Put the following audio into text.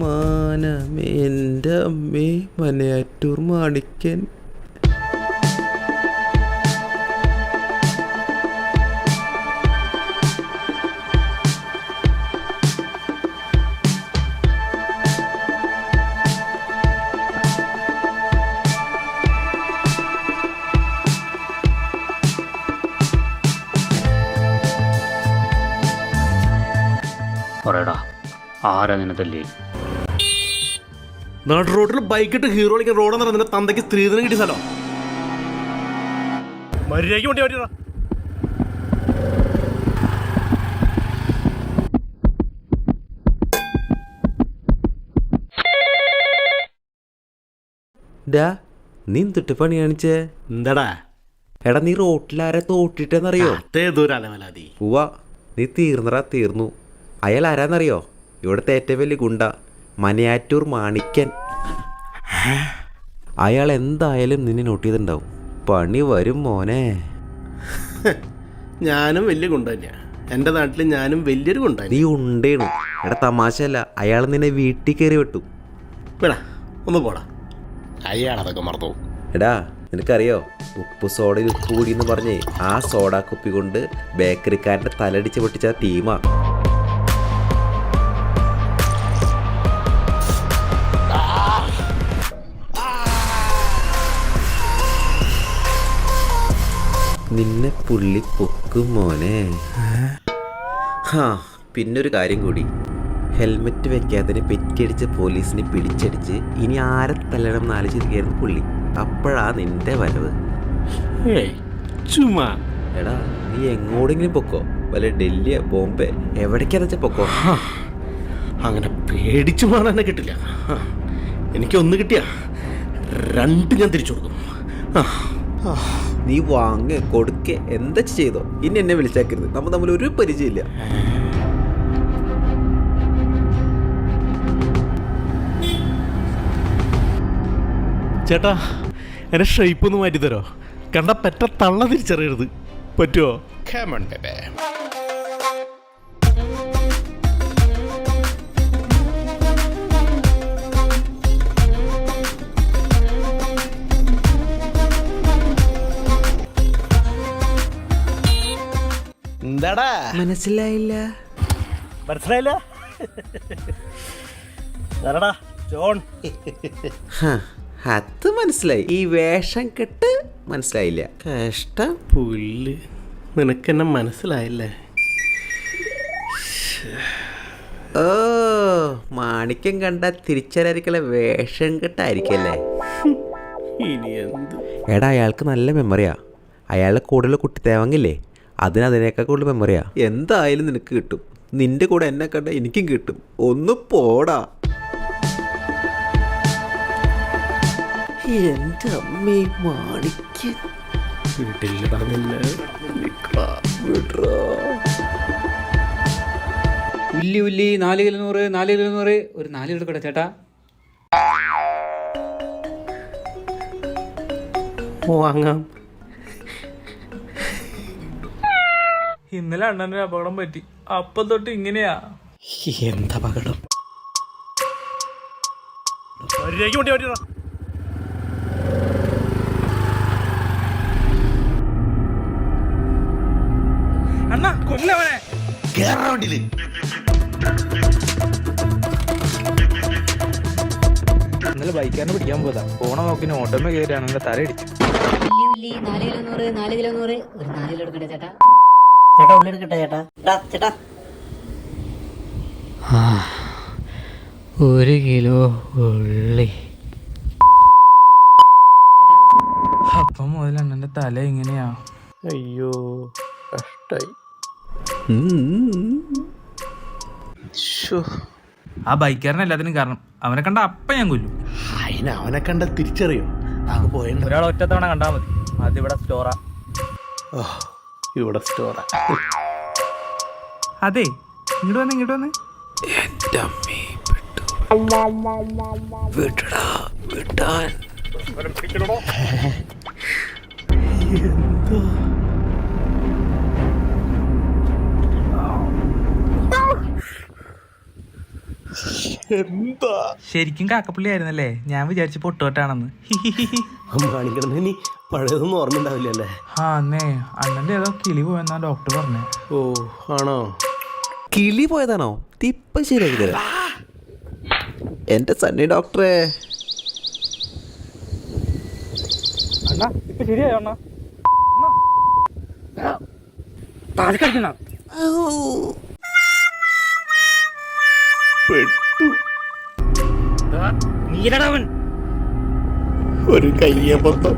മാനമേൻ്റെ അമ്മേ മനയാറ്റൂർ മാണിക്കൻ. പറയടാ, ആരാ നിനതല്ലേ? നാട് റോഡിൽ ബൈക്കിട്ട് ഹീറോ കളിക്കാൻ റോഡ് നിറഞ്ഞ തന്തയ്ക്ക് സ്ത്രീധനം കിട്ടിയ സ്ഥലം. മര്യാദയ്ക്ക് വണ്ടി പറ്റിയടാ. ഡാ നീ തൊട്ട് പണി കാണിച്ചേ എന്താടാ? എടാ നീ റോട്ടിലാരെ തോട്ടിട്ടെന്നറിയോ? പോവാ, നീ തീർന്നടാ, തീർന്നു. അയാൾ ആരാന്നറിയോ? ഇവിടുത്തെ ഏറ്റവും വലിയ ഗുണ്ട, മനയാറ്റൂർ മാണിക്കൻ. അയാൾ എന്തായാലും നിന്നെ നോട്ട് ചെയ്തിട്ടുണ്ടാവും. പണി വരും മോനെ. ഞാനും വലിയ ഗുണ്ട തന്നെയാ. എൻ്റെ നാട്ടിൽ ഞാനും വലിയൊരു ഗുണ്ട. നീ ഉണ്ടേണു. എടാ തമാശയല്ല, അയാൾ നിന്നെ വീട്ടിൽ കയറി വെട്ടു. വേടാ ഒന്ന് പോടാ, അയാളതൊക്കെ മറന്നു. എടാ നിനക്കറിയോ, ഉപ്പ് സോഡയിൽ ഉപ്പ് കൂടി എന്ന് പറഞ്ഞേ ആ സോഡാ കുപ്പി കൊണ്ട് ബേക്കറിക്കാരൻ്റെ തലടിച്ച് പൊട്ടിച്ച ടീമാ. നിന്നെ പുള്ളി പൊക്കും മോനെ. പിന്നൊരു കാര്യം കൂടി, ഹെൽമെറ്റ് വെക്കാത്തതിന് പെറ്റിയടിച്ച പോലീസിനെ പിടിച്ചടിച്ച് ഇനി ആരെ തല്ലണം എന്നാലോചിച്ചിരിക്കുകയായിരുന്നു പുള്ളി. അപ്പോഴാ നിന്റെ വരവ്. ചുമ്മാ എടാ നീ എങ്ങോടെങ്കിലും പൊക്കോ, വല്ല ഡൽഹിയോ ബോംബെ എവിടേക്കാന്ന് വെച്ചാൽ പൊക്കോ. അങ്ങനെ പേടിച്ചു മാറാൻ കിട്ടില്ല. എനിക്കൊന്ന് കിട്ടിയ രണ്ട് ഞാൻ തിരിച്ചു കൊടുക്കും. നീ വാങ്ങ് കൊടുക്ക എന്താ ചെയ്തോ, ഇനി എന്നെ വിളിച്ചേക്കരുത്. നമ്മൾ തമ്മിൽ ഒരു പരിചയമില്ല. ചേട്ടാ എന്നെ ഷേപ്പ് ഒന്ന് മാറ്റി തരോ? കണ്ട പെറ്റ തള്ള തിരിച്ചറിയരുത്, പറ്റുമോ? എന്താടാ മനസ്സിലായില്ല? മനസ്സിലായില്ല? ജോൺ. അത് മനസ്സിലായി, ഈ വേഷം കെട്ട് മനസ്സിലായില്ല. കഷ്ടം. പുല്ല്, നിനക്കെന്നെ മനസ്സിലായില്ലേ? ഓ, മാണിക്യം കണ്ട തിരിച്ചറിയാതിരിക്കല വേഷം കെട്ടായിരിക്കല്ലേ? ഇനി എന്ത്? എടാ അയാൾക്ക് നല്ല മെമ്മറിയാ. അയാളുടെ കൂടെയുള്ള കുട്ടിത്തേവങ്ങില്ലേ, അതിനേക്കാൾ കൂടുതൽ മെമ്മറിയാ. എന്തായാലും നിനക്ക് കിട്ടും. നിന്റെ കൂടെ എന്നെ കണ്ട എനിക്കും കിട്ടും. ഒന്ന് പോടാ. എൻ്റെ അമ്മേ മാണിക്യൻ. വീട്ടിൽ പറഞ്ഞില്ല. ഉല്ലി ഉല്ലി 4 കിലോ 100, 4 കിലോ 100, ഒരു 4 എടുക്കട്ടെ ചേട്ടാ. വാങ്ങാം. ഇന്നലെ അണ്ണനൊരു അപകടം പറ്റി. അപ്പം തൊട്ട് ഇങ്ങനെയാ. എന്താ അപകടം? അണ്ണാ കൊല്ലവനെ. ഇന്നലെ ബൈക്കാരനെ പിടിക്കാൻ പോയതാ. പോണ നോക്കിന് ഓട്ടോമേ കയറിയാണ് എന്റെ തലയിടിച്ചു. ഉള്ളി 4 കിലോ 100, 4 കിലോ 100, ഒരു 4 കിലോ എടുക്കട്ടെ ചേട്ടാ. ഉള്ളി എടുക്കട്ടെ ചേട്ടാ. ചേട്ടാ 1 കിലോ ഉള്ളി. അപ്പം മുതൽ അണ്ണന്റെ തല ഇങ്ങനെയാ. അയ്യോ കഷ്ടായി. ആ ബൈക്കാരൻ എല്ലാത്തിനും കാരണം. അവനെ കണ്ട അപ്പ ഞാൻ കൊല്ലും. അവനെ കണ്ട തിരിച്ചറിയോ? ഒരാൾ ഒറ്റത്തവണ കണ്ടാ മതി. അതിവിടെ സ്റ്റോറാ. ഇവിടെ സ്റ്റോറാ. അതെ, ഇങ്ങോട്ട് വന്ന് ഇങ്ങോട്ട് വന്ന്. എൻ്റെ അമ്മേ പെട്ടു. വിടടാ, വിടാൻ. എന്താ എന്താ ശരിക്കും കാക്കപ്പള്ളി ആയിരുന്നല്ലേ? ഞാൻ വിചാരിച്ചു പൊട്ടോട്ടാണെന്ന്. മാണിക്കടന്ന് ഇനി പഴയതൊന്നും ഓർമ്മ ഉണ്ടാവില്ലല്ലേ? ആ അന്നേ അണ്ണന്റെ ഏതോ കിളി പോയെന്നാ ഡോക്ടർ പറഞ്ഞേ. ഓ ആണോ? കിളി പോയതാണോ? ഇപ്പം ശരിയാക്കി തരാം എൻ്റെ സണ്ണി ഡോക്ടറെ. അണ്ണാ ഇപ്പൊ ശരിയായോ അണ്ണാ? പെട്ടു. നീരടവൻ ഒരു കയ്യബദ്ധം.